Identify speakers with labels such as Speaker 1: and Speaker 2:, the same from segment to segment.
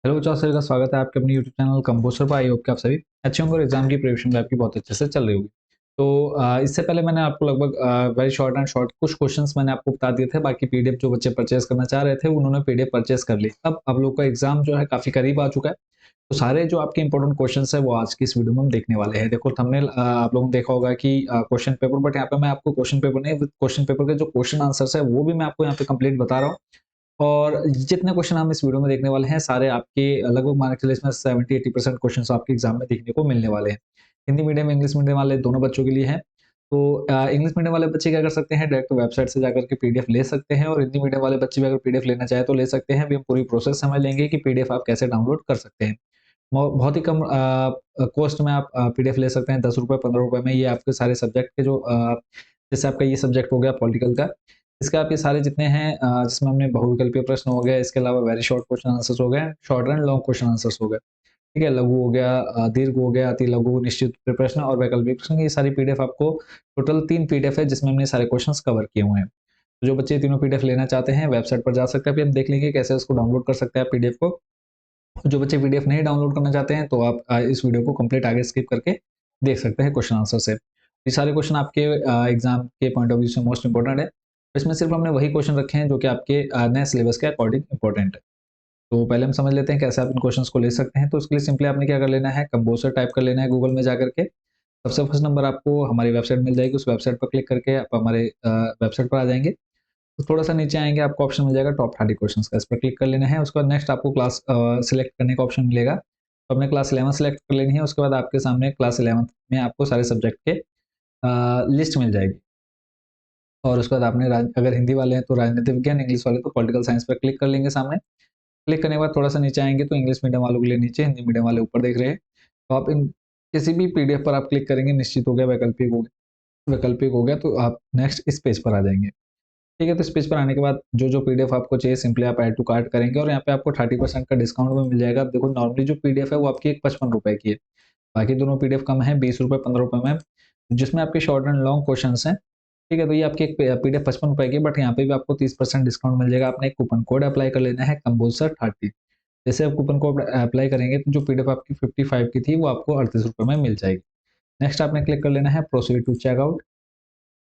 Speaker 1: Hello बच्चों, sir का स्वागत है आपके अपने यूट्यूब चैनल कंपोस्टर पर। आई होप कि आप सभी अच्छे होंगे और एग्जाम की प्रिपरेशन भी आपकी बहुत अच्छे से चल रही होगी। तो इससे पहले मैंने आपको लगभग वेरी शॉर्ट एंड शॉर्ट कुछ क्वेश्चंस मैंने आपको बता दिए थे। बाकी पीडीएफ जो बच्चे परचेज करना चाह रहे थे उन्होंने पीडीएफ परचेज कर ली। अब आप लोग का एग्जाम जो है काफी करीब आ चुका है। तो सारे जो आपके इंपॉर्टेंट क्वेश्चंस है वो आज की इस वीडियो में हम देखने वाले हैं। देखो थंबनेल आप लोगों ने देखा होगा कि क्वेश्चन पेपर, बट यहाँ पे मैं आपको क्वेश्चन पेपर नहीं, क्वेश्चन पेपर के जो क्वेश्चन आंसर्स है वो भी मैं आपको यहाँ पे कंप्लीट बता रहा हूँ। और जितने क्वेश्चन हम इस वीडियो में देखने वाले हैं सारे आपके लगभग मान के चलिए इसमें 70-80% क्वेश्चन आपके एग्जाम में देखने को मिलने वाले हैं। हिंदी मीडियम इंग्लिश मीडियम वाले दोनों बच्चों के लिए हैं। तो इंग्लिश मीडियम वाले बच्चे क्या कर सकते हैं, डायरेक्ट वेबसाइट से जाकर के पीडीएफ ले सकते हैं, और हिंदी मीडियम वाले बच्चे भी अगर पीडीएफ लेना चाहे तो ले सकते हैं। अभी हम पूरी प्रोसेस समझ लेंगे कि पीडीएफ आप कैसे डाउनलोड कर सकते हैं। बहुत ही कम कॉस्ट में आप पीडीएफ ले सकते हैं, 10 रुपये 15 रुपये में। ये आपके सारे सब्जेक्ट के जो जैसे आपका ये सब्जेक्ट हो गया पॉलिटिकल का, इसके आपके सारे जितने हैं जिसमें हमने बहुविकल्पीय प्रश्न हो गया, इसके अलावा वेरी शॉर्ट क्वेश्चन आंसर्स हो गए, short and long question answers हो गए, ठीक है, लघु हो गया, दीर्घ हो गया, अति लघु, निश्चित उत्तर प्रश्न और वैकल्पिक प्रश्न। ये सारी पीडीएफ आपको टोटल 3 पीडीएफ है जिसमें हमने सारे क्वेश्चंस कवर किए हुए हैं। तो जो बच्चे तीनों पीडीएफ लेना चाहते हैं वेबसाइट पर जा सकते हैं। अभी हम देख लेंगे कैसे उसको डाउनलोड कर सकते हैं पीडीएफ को। जो बच्चे पीडीएफ नहीं डाउनलोड करना चाहते हैं तो आप इस वीडियो को कंप्लीट आगे स्किप करके देख सकते हैं क्वेश्चन आंसर से। ये सारे क्वेश्चन आपके एग्जाम के पॉइंट ऑफ व्यू से मोस्ट इंपॉर्टेंट है। इसमें सिर्फ हमने वही क्वेश्चन रखे हैं जो कि आपके नए सिलेबस के अकॉर्डिंग इंपॉर्टेंट है। तो पहले हम समझ लेते हैं कैसे आप इन क्वेश्चंस को ले सकते हैं। तो उसके लिए सिंपली आपने क्या कर लेना है, कंपोजर टाइप कर लेना है गूगल में जाकर के। सबसे फर्स्ट नंबर आपको हमारी वेबसाइट मिल जाएगी, उस वेबसाइट पर क्लिक करके आप हमारे वेबसाइट पर आ जाएंगे। तो थोड़ा-सा नीचे आएँगे, आपको ऑप्शन मिल जाएगा टॉप 30 क्वेश्चंस का, इस पर क्लिक कर लेना है। उसके बाद नेक्स्ट आपको क्लास सिलेक्ट करने का ऑप्शन मिलेगा। तो आपने क्लास 11 सिलेक्ट कर लेनी है। उसके बाद आपके सामने क्लास 11th में आपको सारे सब्जेक्ट के लिस्ट मिल जाएगी। और उसके बाद आपने अगर हिंदी वाले हैं तो राजनीति विज्ञान, इंग्लिश वाले तो पॉलिटिकल साइंस पर क्लिक कर लेंगे सामने। क्लिक करने के बाद थोड़ा-सा नीचे आएँगे तो इंग्लिश मीडियम वालों के लिए नीचे, हिंदी मीडियम वाले ऊपर देख रहे हैं। तो आप इन किसी भी पीडीएफ पर आप क्लिक करेंगे, निश्चित हो गया, वैकल्पिक हो गया, तो आप नेक्स्ट इस पेज पर आ जाएँगे। ठीक है, तो इस पेज पर आने के बाद जो पीडीएफ आपको चाहिए सिंपली आप ऐड टू कार्ट करेंगे और यहाँ पे आपको 30% का डिस्काउंट भी मिल जाएगा। अब देखो नॉर्मली जो पीडीएफ है वो आपकी एक 55 रुपए की है। बाकी दोनों पीडीएफ कम है, 20 रुपए 15 रुपए में, जिसमें आपके शॉर्ट एंड लॉन्ग क्वेश्चंस हैं। ठीक है, तो ये आपकी एक पीडीएफ 55 रुपए की है, बट यहाँ पे भी आपको 30% डिस्काउंट मिल जाएगा। आपने एक कूपन कोड अप्लाई कर लेना है, कंबोसर 30। जैसे आप कूपन कोड अप्लाई करेंगे तो जो पीडीएफ आपकी 55 की थी वो आपको 38 रुपए में मिल जाएगी। नेक्स्ट आपने क्लिक कर लेना है प्रोसीड टू चेकआउट।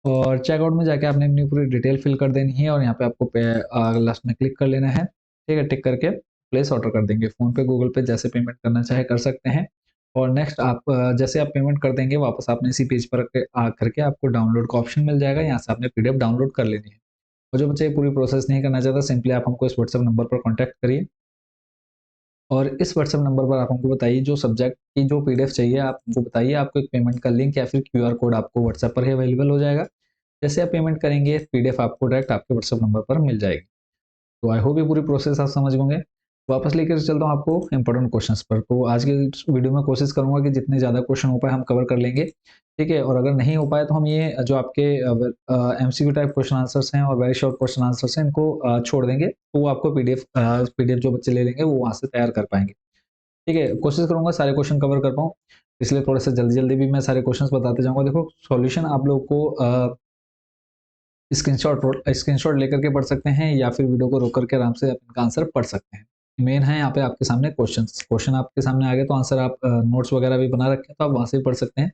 Speaker 1: और चेकआउट में जाके आपने अपनी पूरी डिटेल फिल कर देनी है और यहाँ पे आपको लास्ट में क्लिक कर लेना है। ठीक है, टिक करके प्लेस ऑर्डर कर देंगे। फ़ोन पे, गूगल पे जैसे पेमेंट करना चाहे कर सकते हैं। और नेक्स्ट आप जैसे आप पेमेंट कर देंगे वापस आपने इसी पेज पर आकर के आपको डाउनलोड का ऑप्शन मिल जाएगा। यहाँ से आपने पीडीएफ डाउनलोड कर लेनी है। और जो बच्चे ये पूरी प्रोसेस नहीं करना चाहता सिंपली आप हमको इस व्हाट्सएप नंबर पर कॉन्टैक्ट करिए। और इस व्हाट्सएप नंबर पर आप हमको बताइए जो सब्जेक्ट की जो पीडीएफ चाहिए आप हमको बताइए। आपको एक पेमेंट का लिंक या फिर क्यूआर कोड आपको व्हाट्सएप पर ही अवेलेबल हो जाएगा। जैसे आप पेमेंट करेंगे पीडीएफ आपको डायरेक्ट आपके व्हाट्सएप नंबर पर मिल जाएगी। तो आई होप ये पूरी प्रोसेस आप समझ होंगे। वापस लेकर चलता हूँ आपको इंपॉर्टेंट क्वेश्चंस पर। तो आज के इस वीडियो में कोशिश करूंगा कि जितने ज़्यादा क्वेश्चन हो पाए हम कवर कर लेंगे। ठीक है, और अगर नहीं हो पाए तो हम ये जो आपके एमसीक्यू टाइप क्वेश्चन आंसर्स हैं और वेरी शॉर्ट क्वेश्चन आंसर्स हैं इनको छोड़ देंगे, तो वो आपको पीडीएफ जो बच्चे ले लेंगे वो वहाँ से तैयार कर पाएंगे। ठीक है, कोशिश करूंगा सारे क्वेश्चन कवर कर पाऊँ, इसलिए थोड़ा सा जल्दी जल्दी भी मैं सारे क्वेश्चंस बताते जाऊंगा। देखो सॉल्यूशन आप लोग को स्क्रीनशॉट लेकर के पढ़ सकते हैं या फिर वीडियो को रोक करके आराम से इनका आंसर पढ़ सकते हैं। मेन है यहाँ पे आपके सामने क्वेश्चन आपके सामने आ गए तो आंसर आप नोट्स वगैरह भी बना रखे हैं तो आप वहाँ से भी पढ़ सकते हैं।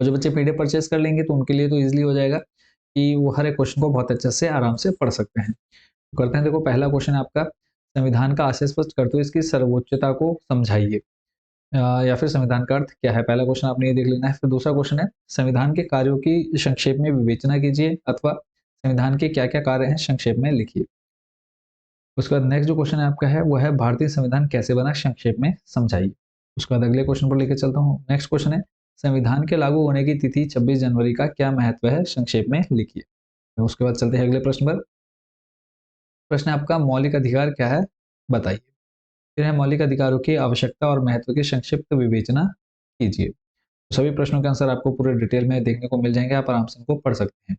Speaker 1: और जो बच्चे पीडीएफ परचेज कर लेंगे तो उनके लिए तो ईजिली हो जाएगा कि वो हर एक क्वेश्चन को बहुत अच्छे से आराम से पढ़ सकते हैं। तो करते हैं, देखो पहला क्वेश्चन है आपका, संविधान का आशय स्पष्ट करते हुए इसकी सर्वोच्चता को समझाइए। या फिर संविधान का अर्थ क्या है। पहला क्वेश्चन आपने ये देख लेना है। फिर दूसरा क्वेश्चन है, संविधान के कार्यों की संक्षेप में विवेचना कीजिए, अथवा संविधान के क्या क्या कार्य हैं संक्षेप में लिखिए। उसके बाद नेक्स्ट जो क्वेश्चन है आपका है वो है, भारतीय संविधान कैसे बना संक्षेप में समझाइए। उसके बाद अगले क्वेश्चन पर लेकर चलता हूँ। नेक्स्ट क्वेश्चन है, संविधान के लागू होने की तिथि 26 जनवरी का क्या महत्व है संक्षेप में लिखिए। उसके बाद चलते हैं अगले प्रश्न पर। प्रश्न है आपका, मौलिक अधिकार क्या है बताइए। फिर है, मौलिक अधिकारों की आवश्यकता और महत्व की संक्षिप्त विवेचना कीजिए। सभी प्रश्नों के आंसर आपको पूरे डिटेल में देखने को मिल जाएंगे, आप आराम से इनको पढ़ सकते हैं।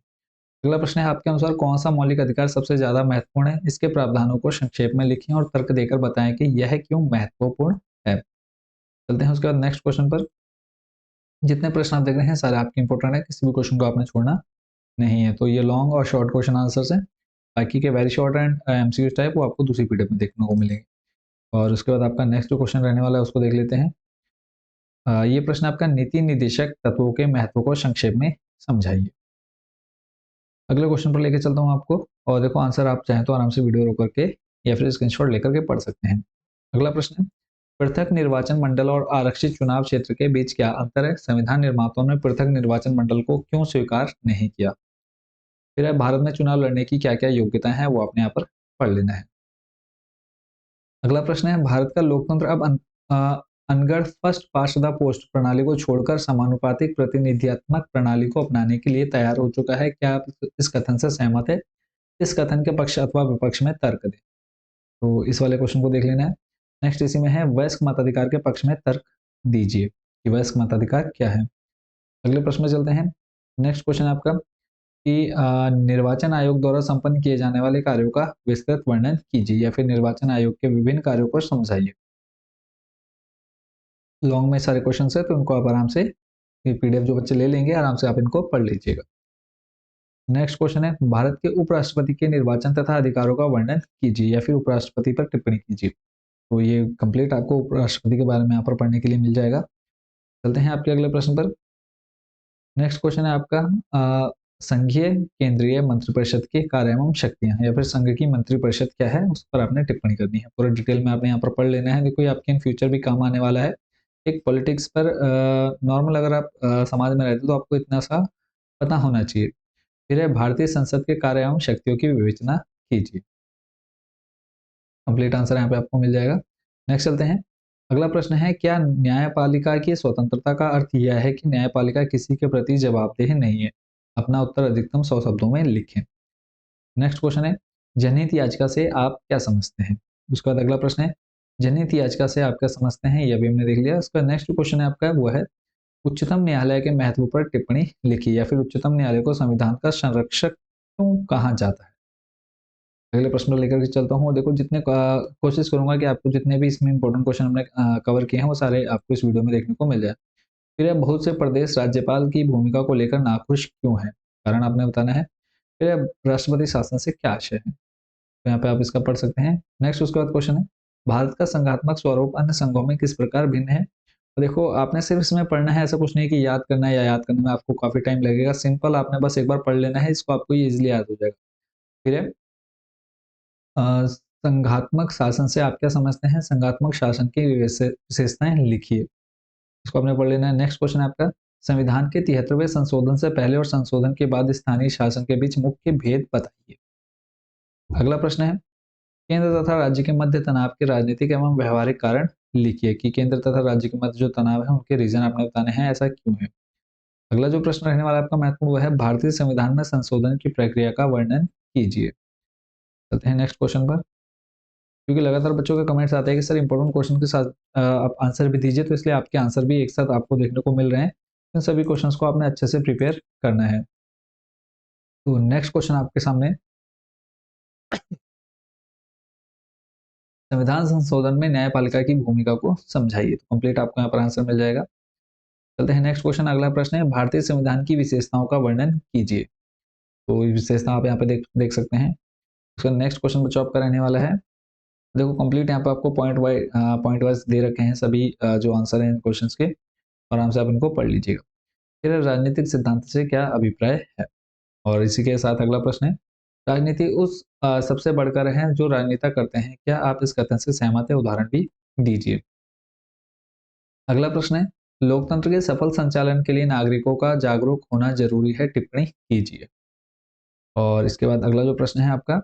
Speaker 1: अगला प्रश्न है, आपके अनुसार कौन सा मौलिक अधिकार सबसे ज्यादा महत्वपूर्ण है, इसके प्रावधानों को संक्षेप में लिखें और तर्क देकर बताएं कि यह क्यों महत्वपूर्ण है। चलते हैं उसके बाद नेक्स्ट क्वेश्चन पर। जितने प्रश्न आप देख रहे हैं सारे आपके इंपॉर्टेंट है, किसी भी क्वेश्चन को आपने छोड़ना नहीं है। तो ये लॉन्ग और शॉर्ट क्वेश्चन आंसर्स हैं। बाकी के very short and MCQ type वो आपको दूसरी पीडीएफ में देखने को मिलेंगे। और उसके बाद आपका नेक्स्ट जो क्वेश्चन रहने वाला है उसको देख लेते हैं। ये प्रश्न आपका नीति निर्देशक तत्वों के महत्व को संक्षेप में समझाइए। अगले क्वेश्चन पर लेके चलता हूँ आपको, और देखो आंसर आप चाहें तो आराम से वीडियो रोक करके या फिर स्क्रीनशॉट लेकर के पढ़ सकते हैं। अगला प्रश्न है, पृथक निर्वाचन मंडल और आरक्षित चुनाव क्षेत्र के बीच क्या अंतर है? संविधान निर्माताओं ने पृथक निर्वाचन मंडल को क्यों स्वीकार नहीं किया? फिर है, भारत में चुनाव लड़ने की क्या क्या योग्यताएं हैं, वो आपने यहाँ पर पढ़ लेना है। अगला प्रश्न है, भारत का लोकतंत्र अब अनगढ़ फर्स्ट पास्ट द पोस्ट प्रणाली को छोड़कर समानुपातिक प्रतिनिधियात्मक प्रणाली को अपनाने के लिए तैयार हो चुका है। क्या आप इस कथन से सहमत है? इस कथन के पक्ष अथवा विपक्ष में तर्क दें। तो इस वाले क्वेश्चन को देख लेना है। नेक्स्ट इसी में है, वयस्क मताधिकार के पक्ष में तर्क दीजिए कि वयस्क मताधिकार क्या है। अगले प्रश्न में चलते हैं। नेक्स्ट क्वेश्चन आपका कि निर्वाचन आयोग द्वारा संपन्न किए जाने वाले कार्यों का विस्तृत वर्णन कीजिए, या फिर निर्वाचन आयोग के विभिन्न कार्यों को समझाइए। लॉन्ग में सारे क्वेश्चन है, तो इनको आप आराम से पीडीएफ जो बच्चे ले लेंगे आराम से आप इनको पढ़ लीजिएगा। नेक्स्ट क्वेश्चन है, भारत के उपराष्ट्रपति के निर्वाचन तथा अधिकारों का वर्णन कीजिए, या फिर उपराष्ट्रपति पर टिप्पणी कीजिए। तो ये कंप्लीट आपको उपराष्ट्रपति के बारे में यहाँ पर पढ़ने के लिए मिल जाएगा। चलते हैं आपके अगले प्रश्न पर। नेक्स्ट क्वेश्चन है आपका, संघीय केंद्रीय मंत्रिपरिषद के कार्य एवं शक्तियां, या फिर संघ की मंत्रिपरिषद क्या है, उस पर आपने टिप्पणी करनी है। पूरा डिटेल में आपने यहाँ पर पढ़ लेना है। देखो ये आपके इन फ्यूचर भी काम आने वाला है। एक पॉलिटिक्स पर नॉर्मल अगर आप समाज में रहते तो आपको इतना सा पता होना चाहिए। फिर है, भारतीय संसद के कार्य एवं शक्तियों की विवेचना कीजिए। कंप्लीट आंसर यहाँ पे आपको मिल जाएगा। नेक्स्ट चलते हैं। अगला प्रश्न है, क्या न्यायपालिका की स्वतंत्रता का अर्थ यह है कि न्यायपालिका किसी के प्रति जवाबदेह नहीं है? अपना उत्तर अधिकतम 100 शब्दों में लिखें। नेक्स्ट क्वेश्चन है, जनहित याचिका से आप क्या समझते हैं? उसके बाद अगला प्रश्न है, जनहित याचिका से आप क्या समझते हैं? यह भी हमने देख लिया। उसका नेक्स्ट क्वेश्चन है आपका, वो है उच्चतम न्यायालय के महत्व पर टिप्पणी लिखी, या फिर उच्चतम न्यायालय को संविधान का संरक्षक क्यों कहा जाता है? अगले प्रश्न लेकर के चलता हूँ। देखो जितने कोशिश करूंगा कि आपको जितने भी इसमें इंपॉर्टेंट क्वेश्चन हमने कवर किए हैं वो सारे आपको इस वीडियो में देखने को मिल जाए। फिर है, बहुत से प्रदेश राज्यपाल की भूमिका को लेकर नाखुश क्यों है? कारण आपने बताना है। फिर है, राष्ट्रपति शासन से क्या आशय है? तो यहाँ पे आप इसका पढ़ सकते हैं। नेक्स्ट उसके बाद क्वेश्चन है, भारत का संघात्मक स्वरूप अन्य संघों में किस प्रकार भिन्न है? तो देखो आपने सिर्फ इसमें पढ़ना है, ऐसा कुछ नहीं कि याद करना है, या याद करने में आपको काफी टाइम लगेगा। सिंपल आपने बस एक बार पढ़ लेना है, इसको आपको ये इजिली याद हो जाएगा। फिर है, संघात्मक शासन से आप क्या समझते हैं? संघात्मक शासन की विशेषताएं लिखिए। इसको आपने पढ़ लेना है। नेक्स्ट क्वेश्चन है आपका, संविधान के 73वें संशोधन से पहले और संशोधन के बाद स्थानीय शासन के बीच मुख्य भेद बताइए। अगला प्रश्न है, केंद्र तथा राज्य के मध्य तनाव के राजनीतिक एवं व्यवहारिक कारण लिखिए कि केंद्र तथा राज्य के मध्य जो तनाव है उनके रीजन आपने बताने हैं, ऐसा क्यों है। अगला जो प्रश्न रहने वाला आपका महत्वपूर्ण, वह है भारतीय संविधान में संशोधन की प्रक्रिया का वर्णन कीजिए। चलते हैं नेक्स्ट क्वेश्चन पर। क्योंकि लगातार बच्चों के कमेंट्स आते हैं कि सर इंपॉर्टेंट क्वेश्चन के साथ आप आंसर भी दीजिए, तो इसलिए आपके आंसर भी एक साथ आपको देखने को मिल रहे हैं। इन सभी क्वेश्चंस को आपने अच्छे से प्रिपेयर करना है। तो नेक्स्ट क्वेश्चन आपके सामने, संविधान संशोधन में न्यायपालिका की भूमिका को समझाइए। तो कंप्लीट आपको यहाँ पर आंसर मिल जाएगा। चलते हैं नेक्स्ट क्वेश्चन। अगला प्रश्न है, भारतीय संविधान की विशेषताओं का वर्णन कीजिए। तो विशेषता आप यहाँ पे देख सकते हैं। उसका नेक्स्ट क्वेश्चन बच्चों आपका रहने वाला है, देखो कंप्लीट यहाँ पे आपको पॉइंट वाइज दे रखे हैं सभी जो आंसर हैं इन क्वेश्चंस के, आराम से आप इनको पढ़ लीजिएगा। फिर राजनीतिक सिद्धांत से क्या अभिप्राय है? और इसी के साथ अगला प्रश्न है, राजनीति उस सबसे बढ़कर है जो राजनेता करते हैं, क्या आप इस कथन से सहमत है? उदाहरण भी दीजिए। अगला प्रश्न है, लोकतंत्र के सफल संचालन के लिए नागरिकों का जागरूक होना जरूरी है, टिप्पणी कीजिए। और इसके बाद अगला जो प्रश्न है आपका,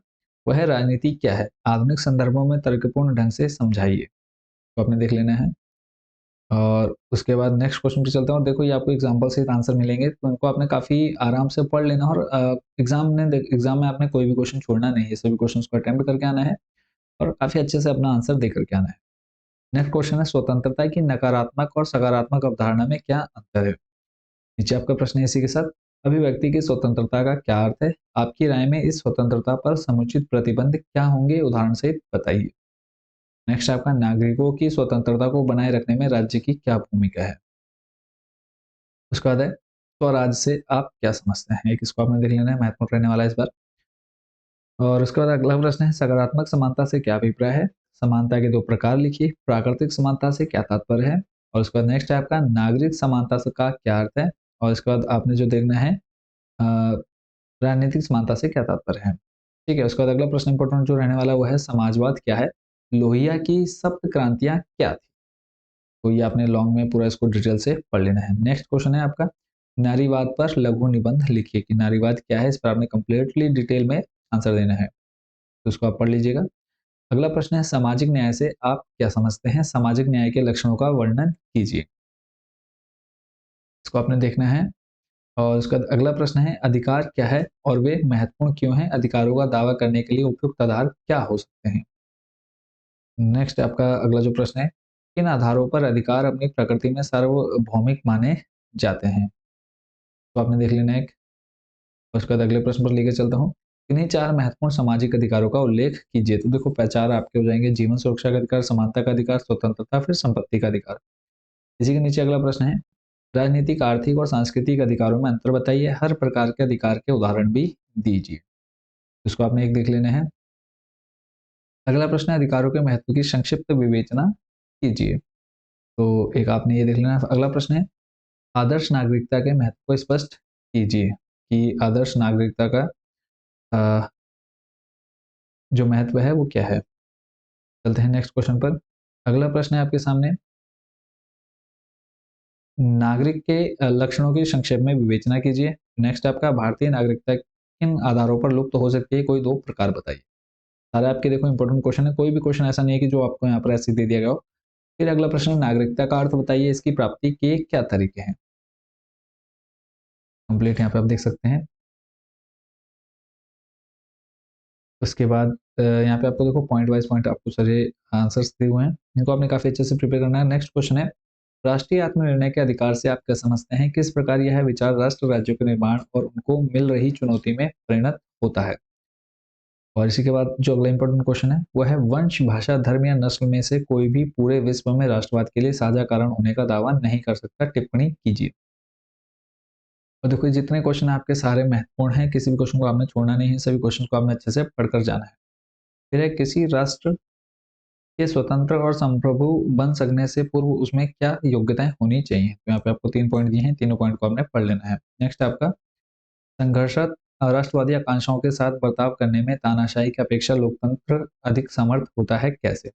Speaker 1: वह है राजनीति क्या है? आधुनिक संदर्भों में तर्कपूर्ण ढंग से समझाइए। तो आपने देख लेना है। और उसके बाद नेक्स्ट क्वेश्चन पे चलते हैं। और देखो ये आपको एग्जाम्पल सहित आंसर मिलेंगे, तो इनको आपने काफी आराम से पढ़ लेना। और एग्जाम में आपने कोई भी क्वेश्चन छोड़ना नहीं है, सभी क्वेश्चन को अटेम्प्ट करके आना है और काफी अच्छे से अपना आंसर दे करके आना है। नेक्स्ट क्वेश्चन है, स्वतंत्रता की नकारात्मक और सकारात्मक अवधारणा में क्या अंतर है? नीचे आपका प्रश्न है इसी के साथ, अभिव्यक्ति की स्वतंत्रता का क्या अर्थ है? आपकी राय में इस स्वतंत्रता पर समुचित प्रतिबंध क्या होंगे? उदाहरण सहित बताइए। नेक्स्ट आपका, नागरिकों की स्वतंत्रता को बनाए रखने में राज्य की क्या भूमिका है? उसके बाद है, स्वराज से आप क्या समझते हैं? एक इसको आपने देख लेना है, महत्वपूर्ण रहने वाला है इस बार। और उसके बाद अगला प्रश्न है, सकारात्मक समानता से क्या अभिप्राय है? समानता के दो प्रकार लिखिए, प्राकृतिक समानता से क्या तात्पर्य है, और उसके बाद नेक्स्ट है आपका नागरिक समानता से का क्या अर्थ है, और इसके बाद आपने जो देखना है राजनीतिक समानता से क्या तात्पर्य है। ठीक है, उसके बाद अगला प्रश्न इंपॉर्टेंट जो रहने वाला वो है समाजवाद क्या है, लोहिया की सप्त क्रांतियां क्या थी। तो ये आपने लॉन्ग में पूरा इसको डिटेल से पढ़ लेना है। नेक्स्ट क्वेश्चन है आपका नारीवाद पर लघु निबंध लिखिए कि नारीवाद क्या है, इस पर आपने कंप्लीटली डिटेल में आंसर देना है, तो उसको आप पढ़ लीजिएगा। अगला प्रश्न है सामाजिक न्याय से आप क्या समझते हैं, सामाजिक न्याय के लक्षणों का वर्णन कीजिए, इसको आपने देखना है। और उसका अगला प्रश्न है अधिकार क्या है और वे महत्वपूर्ण क्यों हैं, अधिकारों का दावा करने के लिए उपयुक्त आधार क्या हो सकते हैं। नेक्स्ट आपका अगला जो प्रश्न है किन आधारों पर अधिकार अपनी प्रकृति में सार्वभौमिक माने जाते हैं, तो आपने देख लेना है। उसके बाद अगले प्रश्न पर लेकर चलता हूँ, इन्हीं चार महत्वपूर्ण सामाजिक अधिकारों का उल्लेख कीजिए। तो देखो चार आपके हो जाएंगे, जीवन सुरक्षा का अधिकार, समानता का अधिकार, स्वतंत्रता, फिर संपत्ति का अधिकार। इसी के नीचे अगला प्रश्न है राजनीतिक, आर्थिक और सांस्कृतिक अधिकारों में अंतर बताइए, हर प्रकार के अधिकार के उदाहरण भी दीजिए। इसको आपने एक देख लेना है। अगला प्रश्न है अधिकारों के महत्व की संक्षिप्त विवेचना कीजिए, तो एक आपने ये देख लेना है। अगला प्रश्न है आदर्श नागरिकता के महत्व को स्पष्ट कीजिए कि आदर्श नागरिकता का जो महत्व है वो क्या है। चलते हैं नेक्स्ट क्वेश्चन पर। अगला प्रश्न है आपके सामने नागरिक के लक्षणों की संक्षेप में विवेचना कीजिए। नेक्स्ट आपका भारतीय नागरिकता किन आधारों पर लुप्त हो सकती है, कोई दो प्रकार बताइए। सारे आपके देखो इंपॉर्टेंट क्वेश्चन है, कोई भी क्वेश्चन ऐसा नहीं है कि जो आपको यहाँ पर ऐसे दे दिया गया हो। फिर अगला प्रश्न नागरिकता का अर्थ बताइए, इसकी प्राप्ति के क्या तरीके हैं। कंप्लीट यहाँ पे आप देख सकते हैं। उसके बाद यहाँ पे आपको देखो पॉइंट वाइज पॉइंट आपको सारे आंसर्स दिए हुए हैं, इनको आपने काफी अच्छे से प्रिपेयर करना है। नेक्स्ट क्वेश्चन है राष्ट्रीय आत्मनिर्णय के अधिकार से आप क्या समझते हैं, किस प्रकार यह विचार राष्ट्र राज्यों के निर्माण और उनको मिल रही चुनौती में परिणत होता है। और इसी के बाद जो अगला इंपॉर्टेंट क्वेश्चन है वो है वंश, भाषा, धर्म या नस्ल में से कोई भी पूरे विश्व में राष्ट्रवाद के लिए साझा कारण होने का दावा नहीं कर सकता, टिप्पणी कीजिए। और देखो जितने क्वेश्चन आपके सारे महत्वपूर्ण हैं, किसी भी क्वेश्चन को आपने छोड़ना नहीं है, सभी क्वेश्चन को आपने अच्छे से पढ़कर जाना है। फिर है किसी राष्ट्र के स्वतंत्र और संप्रभु बन सकने से पूर्व उसमें क्या योग्यताएं होनी चाहिए, तो यहाँ पे आपको 3 पॉइंट दिए हैं, तीनों पॉइंट को आपने पढ़ लेना है। नेक्स्ट आपका संघर्षरत राष्ट्रवादी आकांक्षाओं के साथ बर्ताव करने में तानाशाही की अपेक्षा लोकतंत्र अधिक समर्थ होता है, कैसे।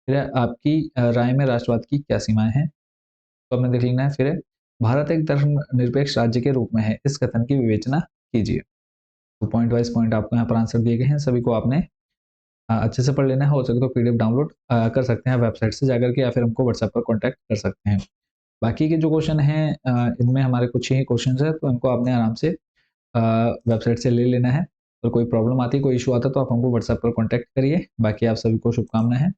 Speaker 1: फिर आपकी राय में राष्ट्रवाद की क्या सीमाएं हैं, तो आपने देख लेना है। फिर भारत एक धर्मनिरपेक्ष राज्य के रूप में है, इस कथन की विवेचना कीजिए। तो पॉइंट वाइज पॉइंट आपको यहाँ पर आंसर दिए गए हैं, सभी को आपने अच्छे से पढ़ लेना है। हो सके तो पीडीएफ डाउनलोड कर सकते हैं वेबसाइट से जाकर के, या फिर हमको व्हाट्सएप पर कॉन्टैक्ट कर सकते हैं। बाकी के जो क्वेश्चन हैं इनमें हमारे कुछ ही क्वेश्चन है, तो इनको आपने आराम से वेबसाइट से ले लेना है। और कोई प्रॉब्लम आती है, कोई इशू आता है, तो आप हमको व्हाट्सएप पर कॉन्टैक्ट करिए। बाकी आप सभी को शुभकामनाएं हैं,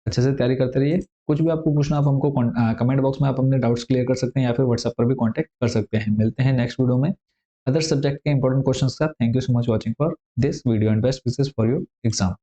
Speaker 1: अच्छे से तैयारी करते रहिए। कुछ भी आपको पूछना आप हमको कमेंट बॉक्स में आप अपने डाउट्स क्लियर कर सकते हैं, या फिर व्हाट्सएप पर भी कॉन्टैक्ट कर सकते हैं। मिलते हैं नेक्स्ट वीडियो में अदर सब्जेक्ट के इंपॉर्टेंट क्वेश्चन के साथ। Thank you so much watching for this video and best wishes for your exam.